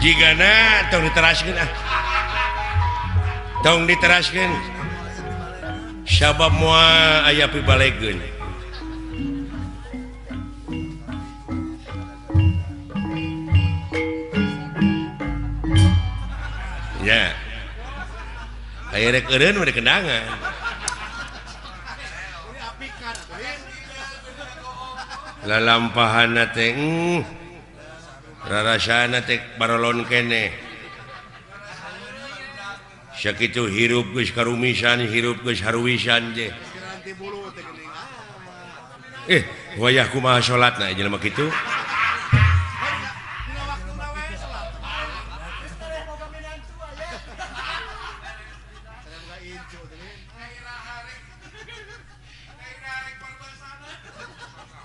jigana tong diteraskeun tong diteraskeun sabab moal aya pibalegeun ya aya rek eureun mah kenangan lalampahanna teh rarasana teh barolon kene sakitu hirup geus karumisan hirup geus haruwisan je wayah kumaha salatna jelema kitu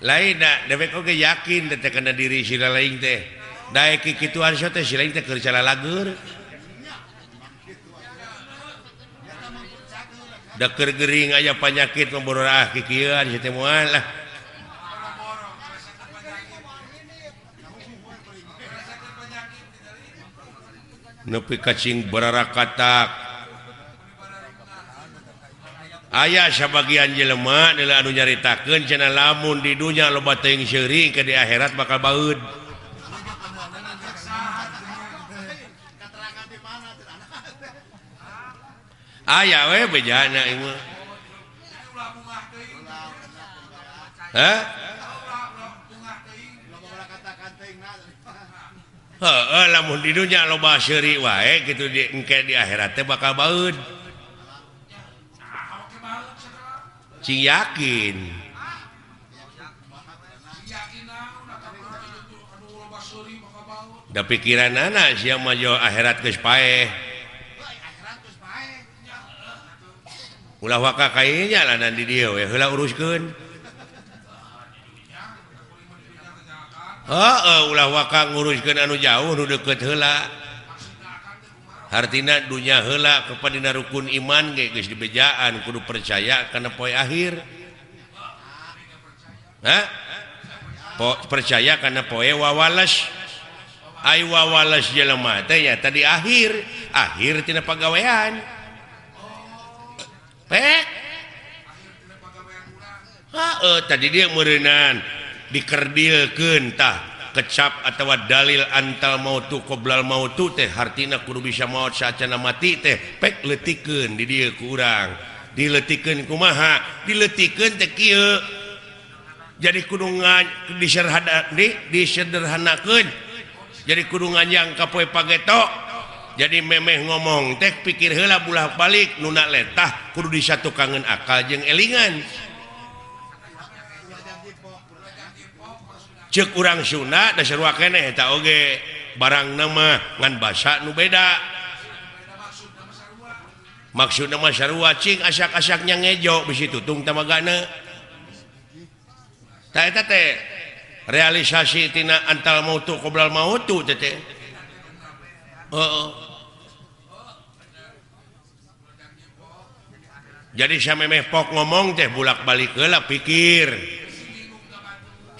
lain dewek oge yakin teh kana diri si lain teh daek kikituan so teh si lain teh keur calalagur da keur gering aya panyakit memborah kikieuan si teh moal lah nepi cacing bararakatak aya sabagian jelema anu nyaritakeun cenah lamun di dunya loba teuing seuring ke di akhirat bakal baeud. Aya we bejana ieu mah. Hah? Heeh, lamun di dunya loba seuring wae kitu di engke di akhirat teh bakal baeud. Cing yakin da pikiran anak sia mah jo akhirat geus paeh ulah waka kayenya lah di dieu we heula uruskeun ulah waka nguruskeun anu jauh nu deukeut heula hartina dunya heula kepadina rukun iman ge geus dibejaan kudu percaya kana poe akhir. Percaya kana poe wawalas. Ai wawalas jelema teh nya tadi akhir tina pagawean. Tadi dia meureunan dikerdilkeun tah kecap atau dalil antal mautu qoblal mautu teh hartina kudu bisa maut saacana mati teh pek letikeun di dieu ku urang diletikeun kumaha diletikeun teh kieu jadi kudu disederhanakeun jadi kudu nganyang ka poe pageto jadi memeh ngomong teh pikir heula bulah balik nuna letah kudu disatukangeun akal jeung elingan cek urang Sunda da sarua keneh eta oge barang nama ngan basa nu beda maksudna mah sarua cing asak-asaknya ngejo bisi tutung tamagana tah eta teh realisasi tina antal mautu qoblal mautu teh jadi samemeh pok ngomong teh bulak-balik heula pikir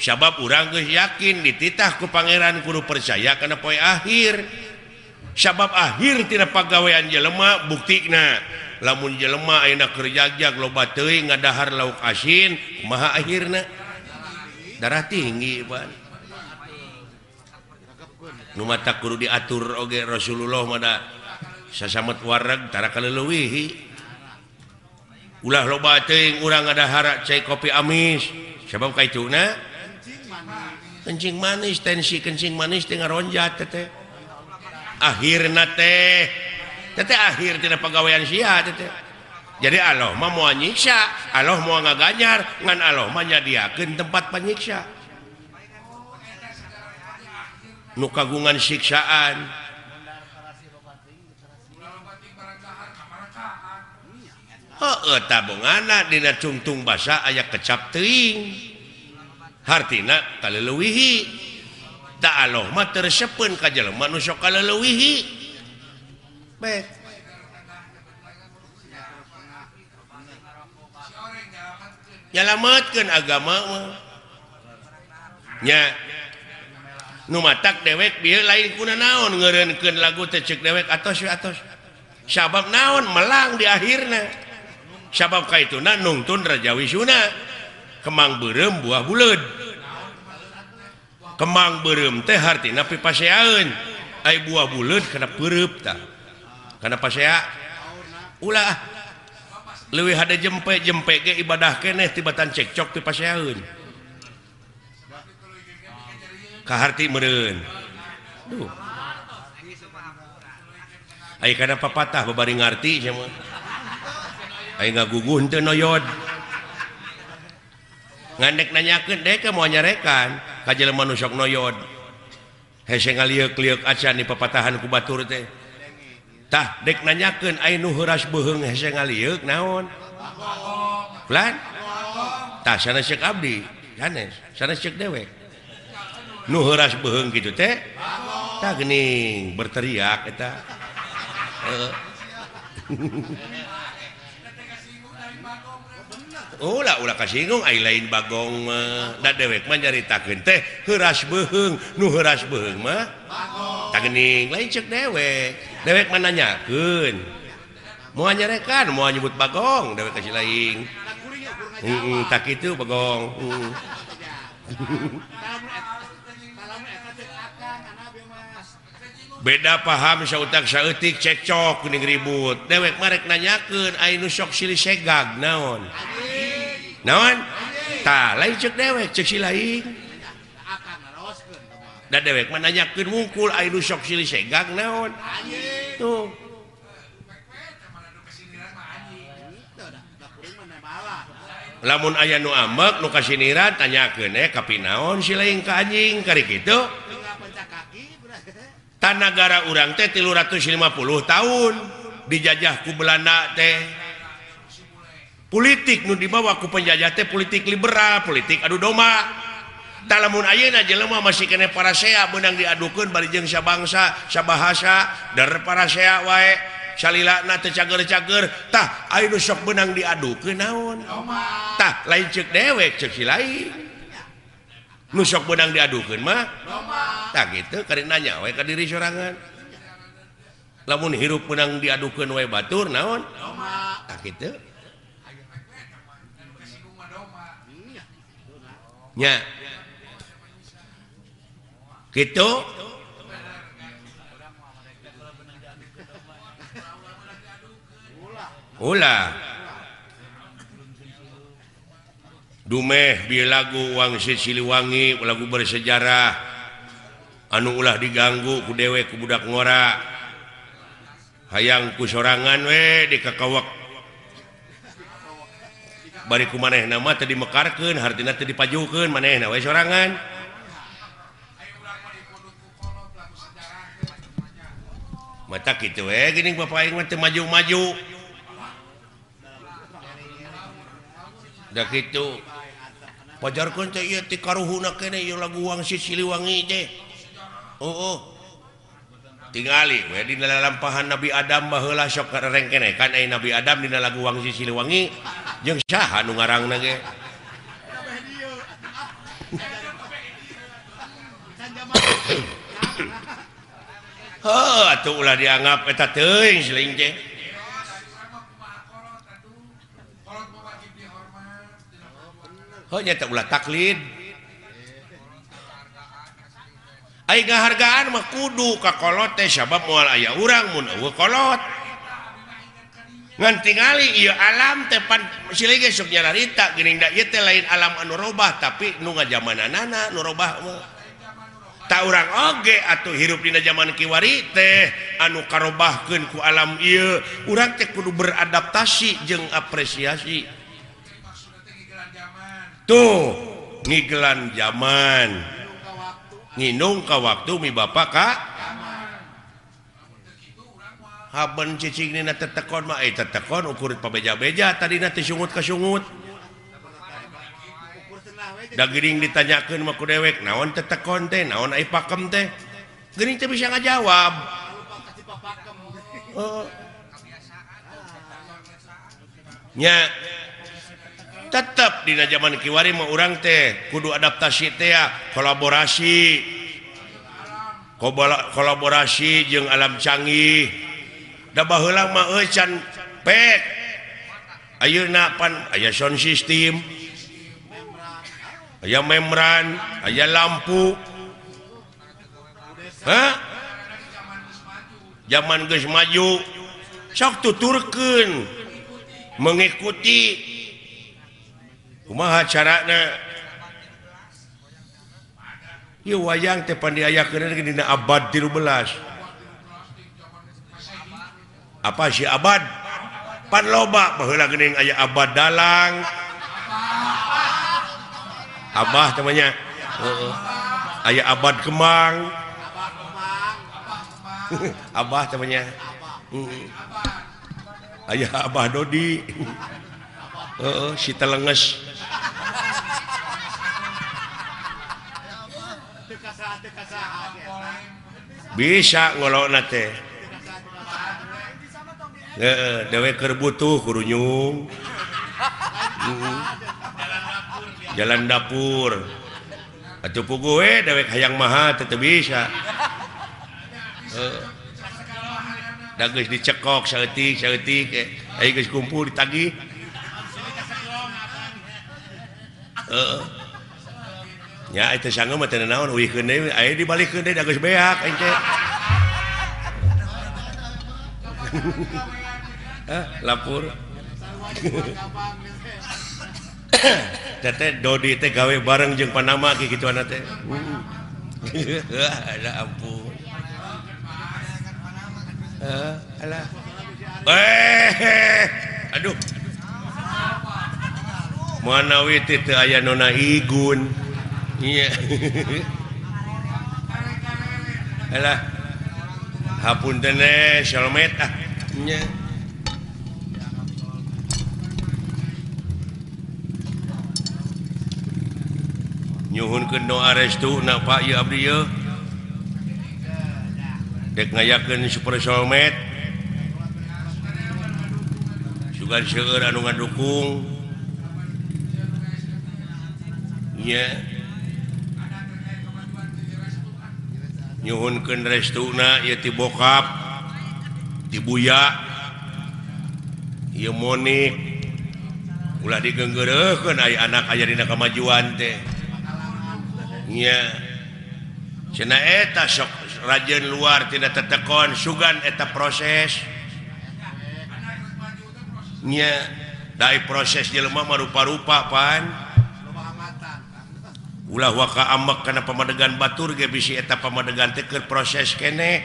sabab urang geus yakin dititah ku pangeran kudu percaya kana poe akhir sabab akhir tina pagawean jelema buktina lamun jelema ayeuna keur jagjag loba teuing ngadahar lauk asin kumaha akhirna darah tinggi pan nu mata kudu diatur oge Rasulullah mah sasamet wareg tara kaleuwih ulah loba teuing urang ngadahar cai kopi amis sabab kaituna kencing manis tensi kencing manis teh ngaronjat teh akhirna teh akhir tina pagawean sia teh jadi Allah mah moal nyiksa Allah moal ngaganyar ngan Allah mah nyadiakeun tempat panyiksa nu kagungan siksaan tabunganna dina tungtung basa aya kecap teuing hartina kaleuwih da Allah mah tersepeun ka jelema nu sok kaleuwih baik nyalametkeun agama mah nya matak dewek bieu lain kuna naon ngeureunkeun lagu teh ceuk dewek atos sabab naon melang di akhirna sabab kaituna nungtun Raja Wisuna kemang beureum buah buleud kemang beureum teh hartina pipaseaeun ai buah buleud kana peureup tah kana pasea ulah leuwih hade jempe ge ibadah keneh tibatan cekcok pipaseaeun kaharti meureun duh ai kana papatah babari ngarti sia mah ai ngaguguh teu noyod ngandek nanyakeun dek moal nyarekan ka jelema nu sok noyod hese ngalieuк-lieuк acan di papatahan ku batur teh tah dek nanyakeun ai nu heuras beuheung hese ngalieuк naon lan tah sanes ceuk abdi sanes ceuk dewek nu heuras beuheung kitu teh tah geuning berteriak eta ulah kasinggung ai lain bagong da dewek mah nyaritakeun teh heuras beuheung nu heuras beuheung mah tah geuning lain ceuk dewek mah nanyakeun moal nyarekan moal nyebut bagong dewek kasih lain tak kitu bagong beda paham sautak saeutik cekcok geuning ribut dewek marek nanyakeun ai nu sok silih segag naon tah lain ceuk dewek ceuk si lain da dewek mah nanyakeun wungkul ai nu sok silih segag naon tuh lamun aya nu ambek nu kasiniran tanyakeun kapi naon si lain ka anjing kari kitu tanagara urang teh 350 tahun dijajah ku Belanda teh politik nu dibawa ku penjajah teh politik liberal politik adu domba tah lamun ayeuna jelema masih kene parasea beunang diadukeun bari jeung sabangsa sabahasa dar parasea wae salilana teh cager-cager tah aya nu sok beunang diadukeun naon tah lain ceuk dewek ceuk si lain nu sok beunang diadukeun mah tah kitu kari nanya we ka diri sorangan lamun hirup beunang diadukeun we batur naon tah kitu nya kitu ulah dumeh bieu lagu Wangsit Siliwangi lagu bersejarah anu ulah diganggu ku dewek ku budak ngora hayang ku sorangan we dikakawak bari ku manehna mah teu dimekarkeun hartina teu dipajukeun manehna we sorangan mata kitu we geuning bapak aing mah teu maju-maju da kitu pajarkeun teh ieu ti karuhuna keneh ieu lagu Wangsit Siliwangi teh tingali we dina lalampahan Nabi Adam baheula sok kareng keneh kan aya Nabi Adam dina lagu Wangsit Siliwangi jeung saha nu ngarangna ge atuh ulah dianggap eta teuing seuing teh nyata ulah taklid ai ngahargaan mah kudu ka kolot teh sabab moal aya urang mun eueuh kolot ngan tingali ieu alam teh pan silih ge sok nyararita geuning da ieu teh lain alam anu robah tapi nu ngajamananana nu robah mah ta urang oge atuh hirup dina zaman kiwari teh anu karobahkeun ku alam ieu urang teh kudu beradaptasi jeung apresiasi tuh ngigelan zaman nginung ka waktu mi bapak ka haben cicing nina tetekon mah tetekon ukur pabeja-beja tadina teh sungut ka sungut da geuning ditanyakeun mah ku dewek naon tetekon teh naon ai pakem teh geuning teh bisa ngajawab nya tetap dina zaman kiwari mah urang teh kudu adaptasi teh kolaborasi kolaborasi jeung alam canggih da baheula mah can pek ayeuna pan aya sound system aya membran aya lampu zaman geus maju sok tuturkeun mengikuti kumaha carana ieu wayang teh pandiayakeun dina abad 13 apa sih abad pan loba baheula geuning aya abad dalang abah temannya aya abad kemang abah temannya aya abah Dodi si telenges bisa ngolokna teh dewe keur butuh kurunyung jalan dapur atuh puguh we dewek hayang maha teu bisa da geus dicekok saeutik aya geus kumpul ditagih ya itu sanggup mah teu naon uihkeun deui aya dibalikeun deui da geus beak ente lapur teh Dodi teh gawe bareng jeung Panama kitu kitu teh ada ampun alah aduh manawi teh aya nona Igun iya alah hapunten Shalmet nya nyuhunkeun doa restu na Pak ieu abdi ieu dek ngayakeun Super Shalmet sugan seueur anu ngadukung nya nyuhunkeun restuna ieu ti bokap ti buya ieu Monik ulah digeunggeureukkeun aya anak aya dina kamajuan teh nya cenah eta sok rajeun luar tina tetekon sugan eta proses nya dai proses jelema mah rupa-rupa pan ulah waka amek kana pamadegan batur ge bisi eta pamadegan teh keur proses keneh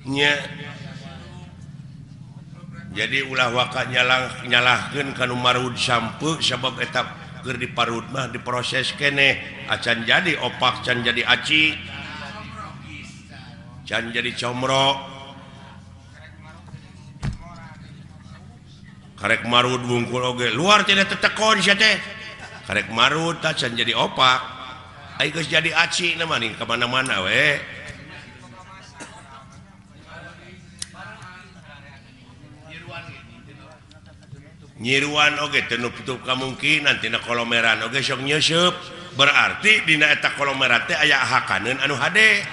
nya jadi ulah waka nyalahkeun kanu marud sampeu sabab eta keur diparut mah diproses keneh acan jadi opak can jadi aci can jadi comro karek marud wungkul oge luar tidak tetekon sia teh karek marud tah can jadi opak ai geus jadi aci na mah ning ka mana-mana we nyiruan oge teu nutup kamungkinan tina kolomeran oge sok nyeusup berarti dina eta kolomeran teh aya hakaneun anu hade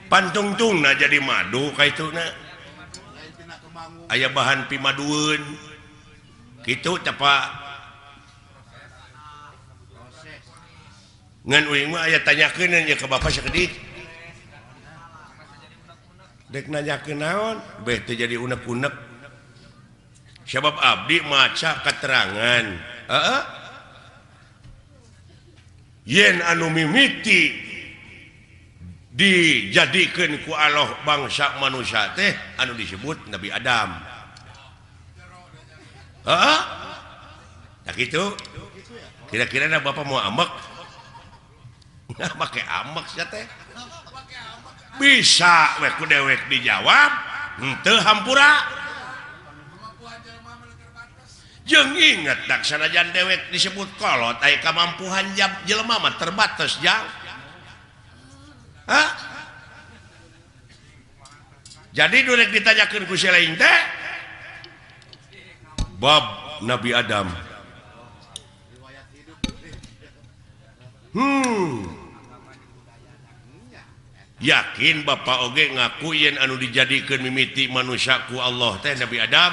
pantungtungna jadi madu kaituna aya bahan pimadueun kitu teh Pak ngan uing mah aya tanyakeun nya ka Bapak sakedik dek nanyakeun naon beh teu jadi unek-unek sebab abdi maca keterangan yen anu mimiti dijadikeun ku Allah bangsa manusia teh anu disebut Nabi Adam nah gitu kira-kira Bapak mau amek make amek sia teh bisa we ku dewek dijawab henteu hampura jeung inget dak sanajan dewek disebut kolot aya kamampuhan jelema mah terbatas jang jadi durek ditanyakeun ku selain teh bab Nabi Adam yakin Bapak oge ngaku yen anu dijadikeun mimiti manusia ku Allah teh Nabi Adam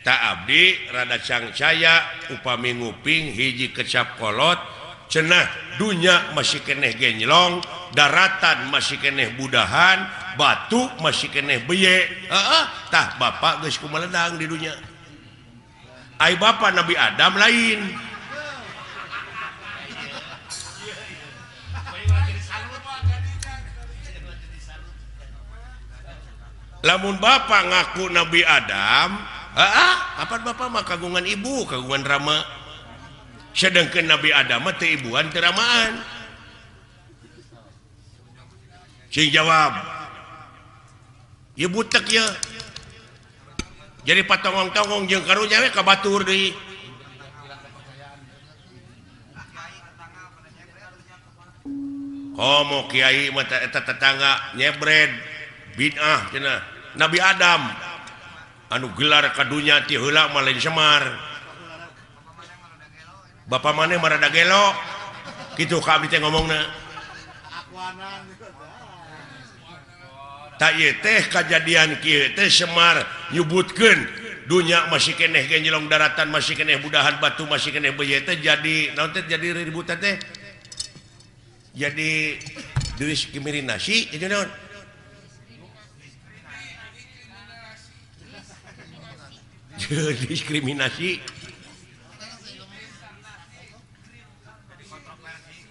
tak abdi rada cangcaya upami nguping hiji kecap kolot cenah dunya masih keneh genjlong daratan masih keneh budahan batu masih keneh beye tah Bapak geus kumeledang di dunya ai Bapak Nabi Adam lain lamun Bapak ngaku Nabi Adam kapan Bapak mah kagungan ibu kagungan rama sedangkan Nabi Adam teh ibuan teu ramaan sing jawab ya butek ya jadi patongong-tongong jeung karunya we kabatur deui komo kiai mah eta tetangga nyebred bid'ah cenah Nabi Adam anu gelar kadunya ti heula mah lain Semar Bapak maneh marada gelo kitu ka abdi teh ngomongna tak ieu teh kajadian kieu teh Semar nyebutkeun dunya masih keneh genjlong daratan masih keneh budahan batu masih keneh beye teh jadi naon teh jadi ributan teh jadi diskriminasi jadi naon diskriminasi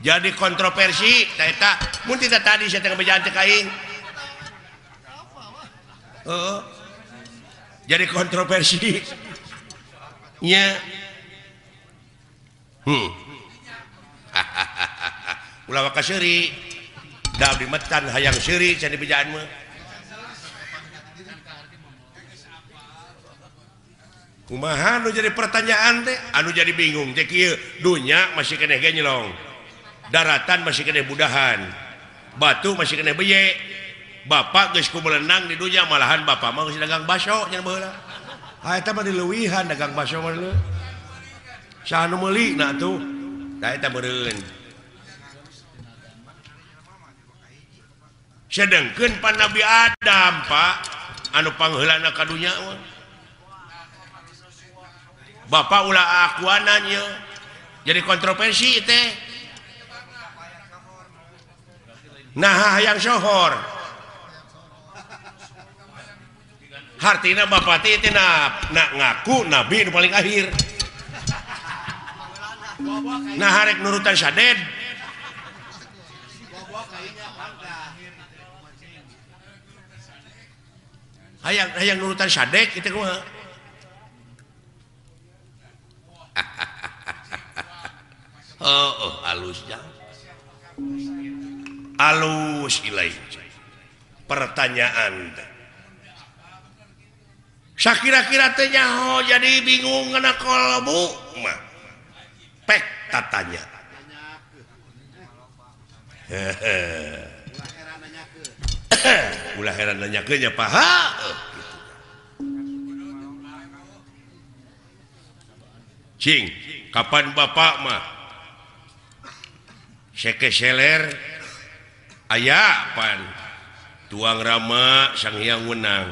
jadi kontroversi eta mun tidak tadi saya tengah bejaan teh aing jadi kontroversi nya ulah waka seuri da abdi metan hayang seuri can di bejaan mah kumaha anu jadi pertanyaan teh anu jadi bingung teh kieu dunya masih keneh genjlong daratan masih keneh budahan batu masih keneh beye Bapak geus kumelenang di dunya malahan Bapak mah geus dagang baso nya baheula eta mah dileuwihan dagang baso mah leuh saha nu meuli na atuh da eta meureun sedengkeun pan Nabi Adam Pak anu pangheulana ka dunya mah Bapak ulah akuanan ya jadi kontroversi teh nah hayang sohor hartina Bapak teh nak ngaku nabi nu paling akhir nah harek nurutan saded hayang nurutan sadek itu kumaha halusnya halus ilai pertanyaan sakira-kira teh nyaho jadi bingung ngana kolbu mah pek tatanya ulah heran nanyakeun nya paha cing kapan Bapak mah seke seler aya pan tuang Rama Sang Hyang Wenang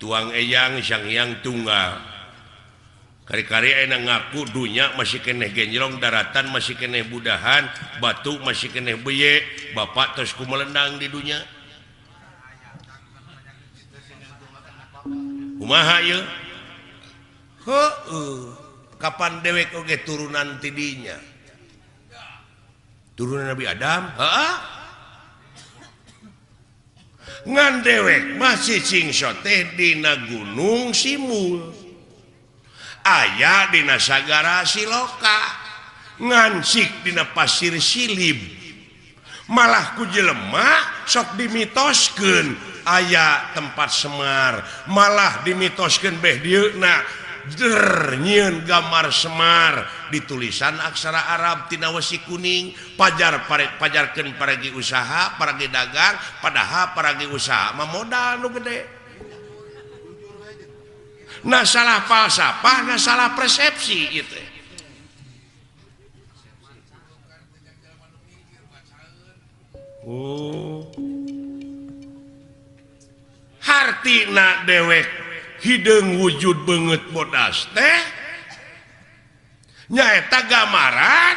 tuang Eyang Sang Hyang Tunggal kari-kari enak ngaku dunya masih keneh genjlong daratan masih keneh budahan batu masih keneh beye Bapak terus kumelendang di dunya kumaha ieu kapan dewek oge turunan tidinya turunan Nabi Adam ngan dewek masih cingsot teh dina gunung Simul aya dina sagara Siloka ngansik dina pasir Silib malah ku jelema sok dimitoskeun aya tempat Semar malah dimitoskeun beh dieuna nyieun gambar Semar ditulisan aksara Arab tina wesi kuning pajarkeun paragi usaha paragi dagang padahal paragi usaha mah modal nu gede nah salah falsafah nah salah persepsi itu Oh hartina dewek hidung wujud banget bodas teh nyaeta gambaran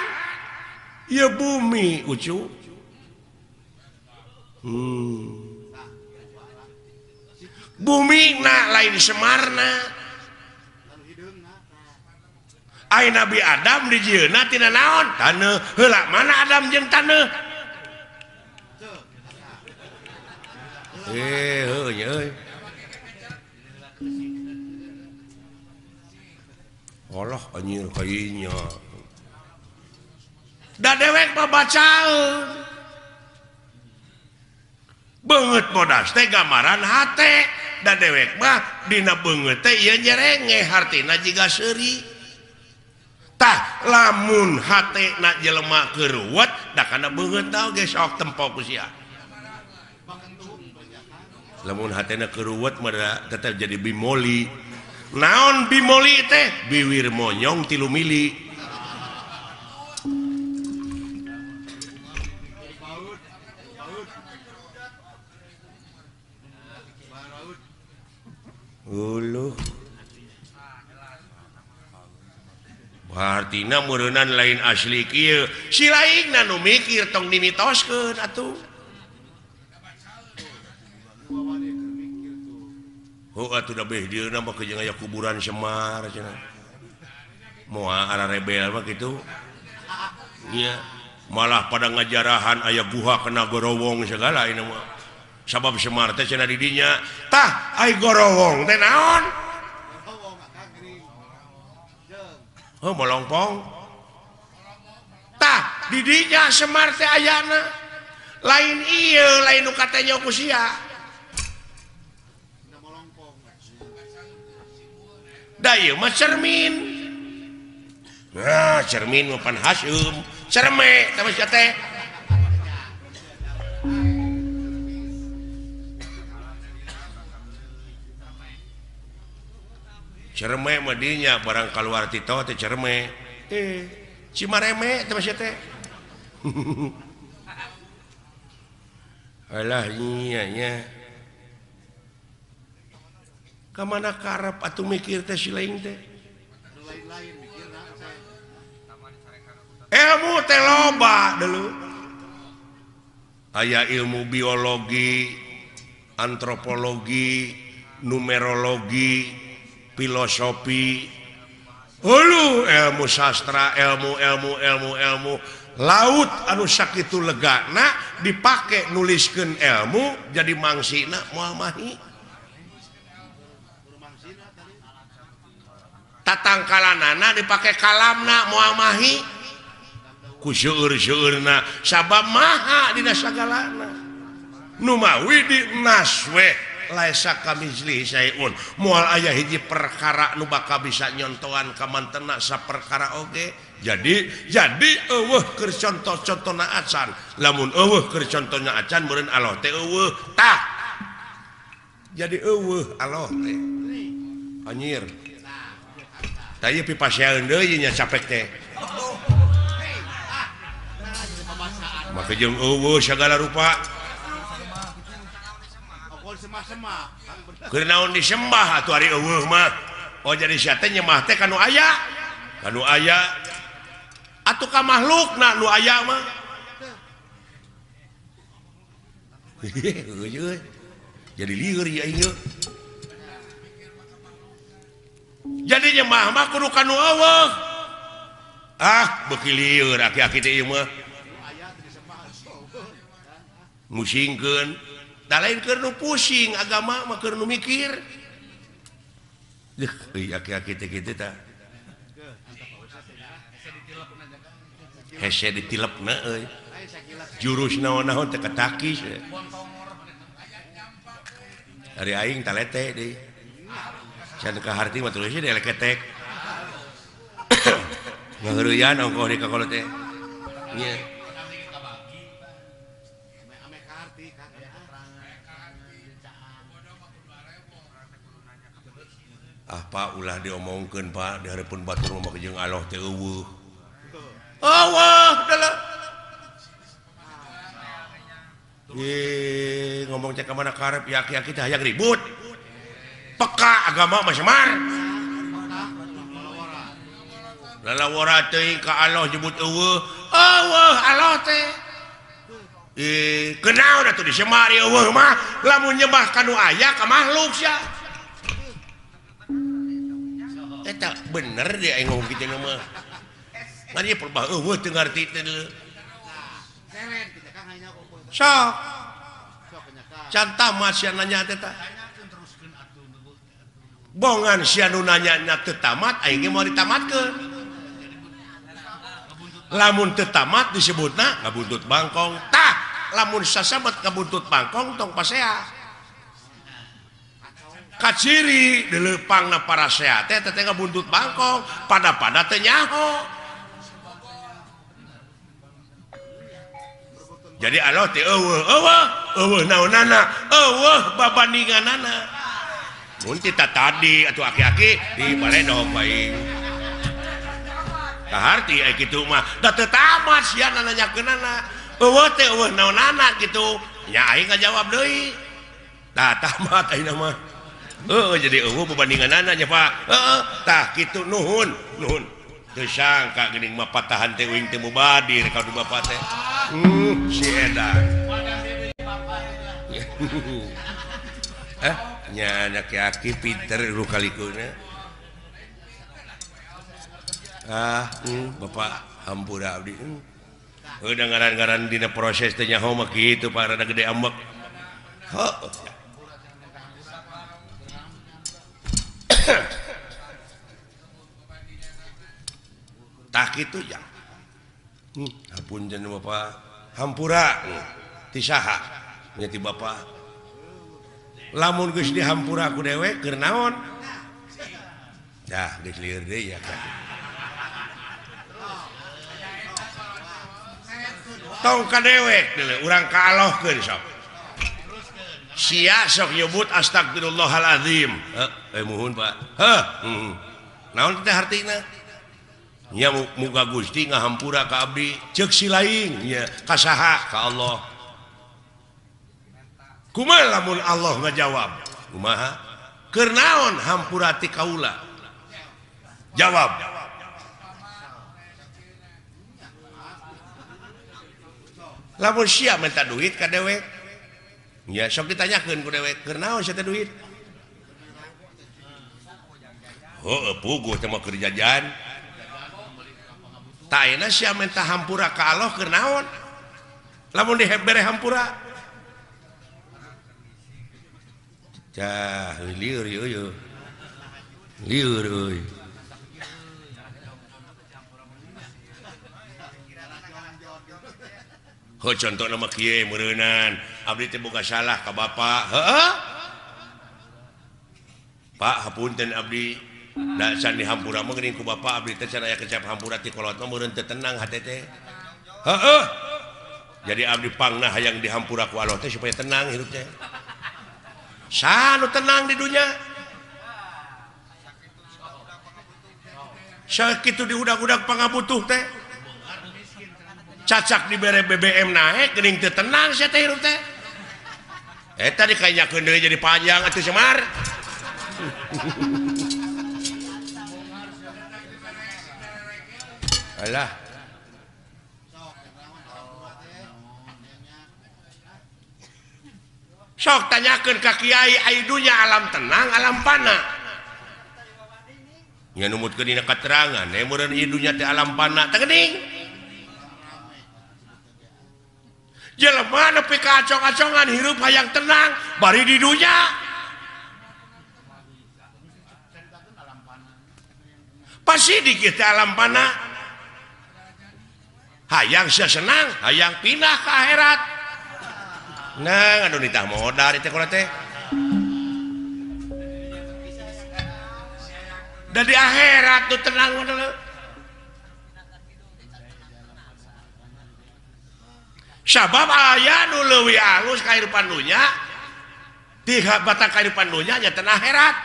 ya bumi ucu bumi nak lain semarna ai Nabi Adam di jieuna tina naon taneuh heula mana Adam jeung taneuh heuh euy Allah anjir kayaknya da dewek mah bacaeun beungeut bodas teh gambaran hate da dewek mah dina beungeut teh ieu nyerenge hartina jiga seuri tah lamun hatena jelema keuruwet da kana beungeut tah oge sok tempo ku sia lamun hatena keuruwet mah tetep jadi bimoli naon bimoli teh biwir monyong 3 mili uluh artina meureunnan lain asli kieu si laingna nu mikir tong dimitoskeun atuh atuh da beh dieuna mah jeung aya kuburan Semar cenah moal ara rebel mah kitu nya malah pada ngajarahan aya guha kena gorowong segala ini mah sabab Semar teh cenah di dinya tah ai gorowong teh naon melongpong tah di dinya Semar teh ayana lain ieu lain nu katanya ku sia da ieu mah cermin nah cermin mah pan Hasyum cerme teh sia teh cerme mah dinya barang kaluar Tito teh cerme Cimareme teh sia teh alah nya nya kamana karep atuh mikir teh si lain teh ilmu teh loba dulu aya ilmu biologi antropologi numerologi filosofi ilmu sastra ilmu laut anu sakitu legana dipake nuliskeun ilmu jadi mangsina moal mahi tatangkalanana dipake kalamna moal mahi ku seueur-seueurna sabab maha dina sagalana nu mawi di naswe laisa kamizli sayun moal aya hiji perkara nu bakal bisa nyontohan ka mantena saperkara oge jadi eueuh keur contoh-contohna acan lamun eueuh keur contohna acan meureun Allah teh eueuh tah jadi eueuh Allah teh anjir tadi pipaseun deui nya capek teh maka jeung eueuh sagala rupa keur naon disembah atuh ari eueuh mah oh jadi sia teh nyembah teh kanu aya atuh ka makhlukna nu aya mah jadi lieur ya ieu jadi nyembah mah kudu kanu eueuh beuki lieur aki-aki teh ieu mah musingkeun da lain keur nu pusing agama mah keur nu mikir aki-aki teh kitu tah hese ditilepna euy jurus naon-naon teh katakis ari aing talete deui can ka harti mah tulisnya di eleketek ngaheureuyaan ongkoh di kakolo teh nya Pak ulah diomongkeun Pak di hareupeun batur mah jeung Allah teh eueuh ngomong cek mana karep yaki-yaki teh hayang ribut peka agama mah Semar lalawara teuing ka Allah nyebut eueuh Allah teh kenal atuh di Semar eueuh mah lamun nyembah kanu aya ka makhluk sia eta bener dia ngomong kitu mah ngari perbah eueuh teu ngarti teh sok can tamat sia nanya teh bongan sia nu nanya teu tamat aing ge mau ditamatkeun lamun teu tamat disebutna ngabuntut bangkong tah lamun sasabat ngabuntut bangkong tong pasea kaciri deleupangna para sea teh ngabuntut bangkong pada teu nyaho. Jadi Allah teh eueuh naonana babandinganana mun kita tadi atuh aki-aki di baledog bae kaharti aya kitu mah da teu tamat sia nanyakeunana eueuh teh eueuh naonana kitu nya aing ngajawab deui tah tamat ayeuna mah jadi eueuh babandinganana nya Pak tah kitu nuhun teu sangka geuning mah patahan teh uing teh mubadir ka Bapak teh si edan nya aki-aki pinter lu kalikuna Bapak hampura abdi udah ngaran-ngaran dina proses teh nyaho mah kitu Pak rada gede ambek tah kitu ya hapunten Bapak hampura ti saha nya ti Bapak lamun geus dihampura ku dewek keur naon dah geus lieur deui ya kan tong ka dewek deuleu urang kaalohkeun sok sia sok nyebut astagfirullahalazim muhun Pak naon teh artina nya muga Gusti ngahampura ka abdi ceuk si laing nya ka saha ka Allah kumaha lamun Allah ngajawab kumaha keur naon hampura ti kaula jawab lamun sia minta duit ka dewek nya sok ditanyakeun ku dewek keur naon sia teh duit puguh teh mah keur jajan tak enak sia minta hampura ka Allah keur naon lamun dibere hampura cah lieur ieu lieur euy contoh nama kieu meureunan abdi teh boga salah ka Bapak Pak hapunten abdi da can dihampura mah geuning ku Bapak abdi teh can aya kecap hampura ti kolot mah meureun teu tenang hate teh jadi abdi pangna hayang dihampura ku Allah teh supaya tenang hirup teh sanu tenang di dunya sakitu diudag-udag pangabutuh teh cacak dibere BBM naik geuning teu tenang sia teh hirup teh eta dikainyakeun deui jadi panjang atuh Semar alah sok tanyakeun ka kiai ai dunya alam tenang alam pana nya numutkeun dina katerangan meureun ieu dunya teh alam pana teh geuning jelema nepi ka acong-acongan hirup hayang tenang bari di dunya pasti dikit alam pana hayang sia senang hayang pindah ke akhirat nah anu nitah modal teh kula teh da di akhirat tuh tenang modal sabab aya nu leuwih alus kahirupan dunya ti batang kahirupan dunya nya teh akhirat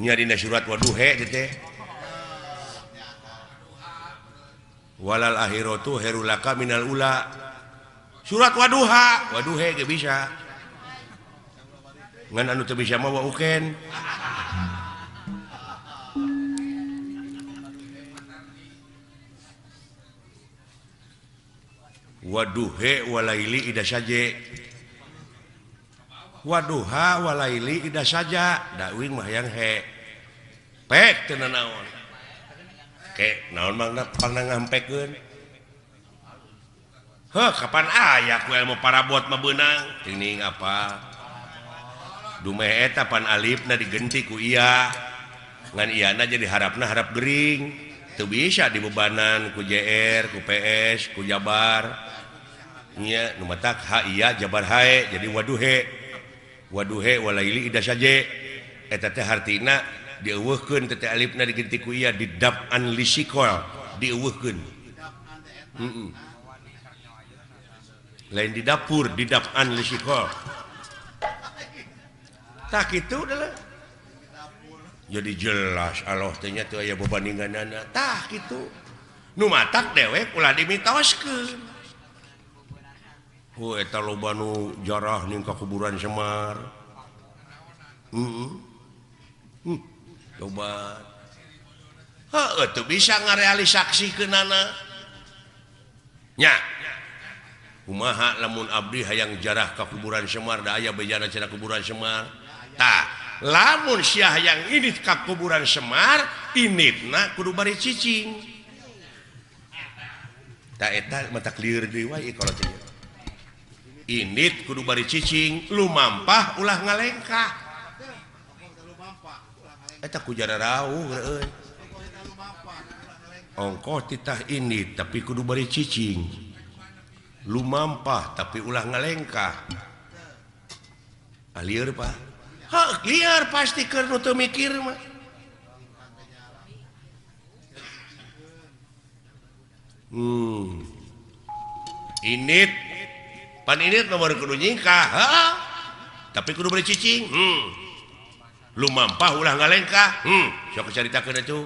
nya dina surat Waduha teh walal akhiratu herulaka minal ula surat Wadduha Waduhe ge bisa ngan anu teu bisa mah uken Waduhe walaili ida saja Waduha walaili ida saja dawing mah yang he pek teu naon ke naon mangna pangna ngampekeun heuh kapan aya ku ilmu parabot mah beunang tingning apa dumeh eta pan alifna digenti ku iya ngan iyana jadi harapna harap gering teu bisa dibebanan ku JR ku PS ku Jabar nya nu matak ha iya Jabar hae jadi waduhe walaili ida saje eta teh hartina dieuweuhkeun teh alifna digenti ku iya didab'an lisikol dieuweuhkeun lain di dapur didab'an lisikol tak kitu udah jadi jelas Allah teh nya teu aya babandinganana tah kitu nu matak dewek ulah dimitoskeun eta loba nu jarah ning ka kuburan Semar coba heuh teu bisa ngarealisasikeunana nya kumaha lamun abdi hayang jarah ka kuburan Semar da aya bejana cenah kuburan Semar tah lamun sia hayang init ka kuburan Semar initna kudu bari cicing tah eta mata clear deui wae kalau teh init kudu bari cicing lumampah ulah ngalengkah eta ku jara rawuh euy ongkoh titah init tapi kudu bari cicing lumampah tapi ulah ngalengkah alieur Pak heuh liar pasti keur nu teu mikir mah init pan init nomor kudu nyingkah tapi kudu beri cicing lumampah ulah ngalengkah sok caritakeun atuh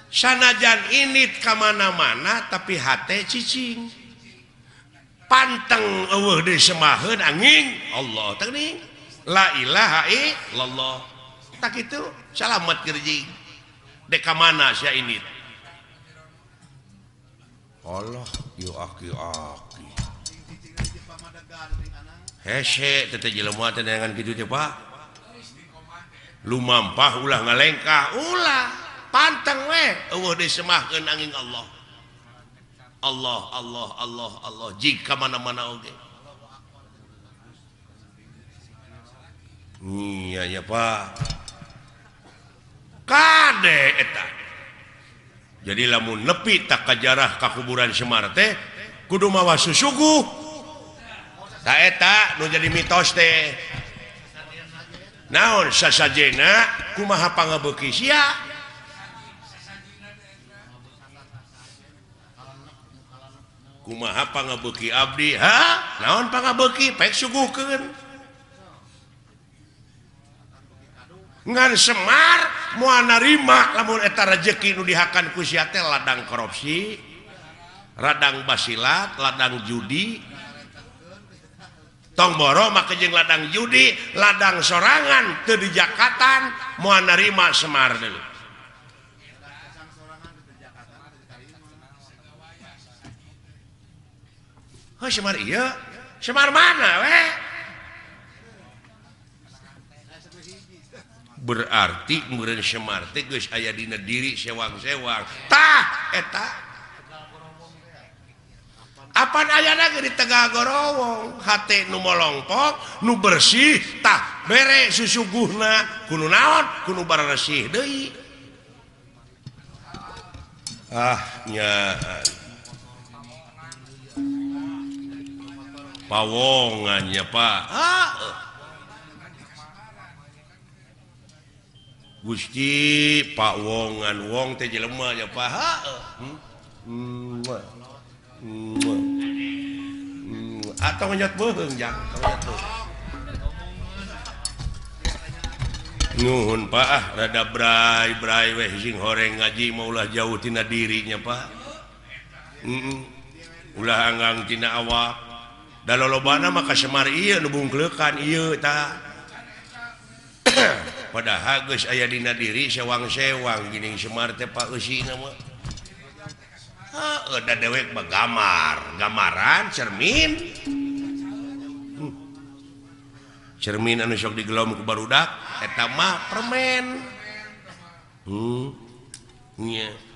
sanajan init ka mana-mana tapi hate cicing panteng eueuh deui semaheun anging Allah teuing la ilaha illallah tak kitu salamet gerjing dek ka mana sia init Allah yo aki-aki hese teh jelema teh dengan kitu teh Pak lumampah ulah ngalengkah ulah panteng we eueuh deui semahkeun angin Allah Allah Allah Allah Allah jika mana-mana oge iya ya Pak kade eta jadi lamun nepi tak kajarah ka kuburan Semar teh kudu mawa susuguh ta eta nu jadi mitos teh naon sasajena kumaha pangabeuki sia kumaha pangabeuki abdi naon pangabeuki pek suguhkeun ngan Semar moal narima lamun eta rezeki nu dihakan ku sia teh ladang korupsi ladang basilat ladang judi tong boro make jeung ladang judi ladang sorangan teu dijakatan moal narima Semar deui heuh Semar ieu Semar mana we berarti meureun Semar teh geus aya dina diri sewang-sewang tah eta apan ayana ge di Tegal Gorowong hate nu molongpok nu bersih tah bere susuguhna kudu naon kudu bararesih deui nyaan pawongannya Pak Gusti Pak Wongan wong teh jelema nya Pak atau nyot beuheung jang nuhun Pak rada brai-brai weh sing horeng ngaji maulah jauh tina dirinya Pak ulah anggang tina awak da lolobana maka Semar ieu nu bungklekan ieu tah padahal geus aya dina diri sewang-sewang geuning Semar teh paeusina mah da dewek mah gamaran cermin cermin anu sok digelom ku barudak eta mah permen nya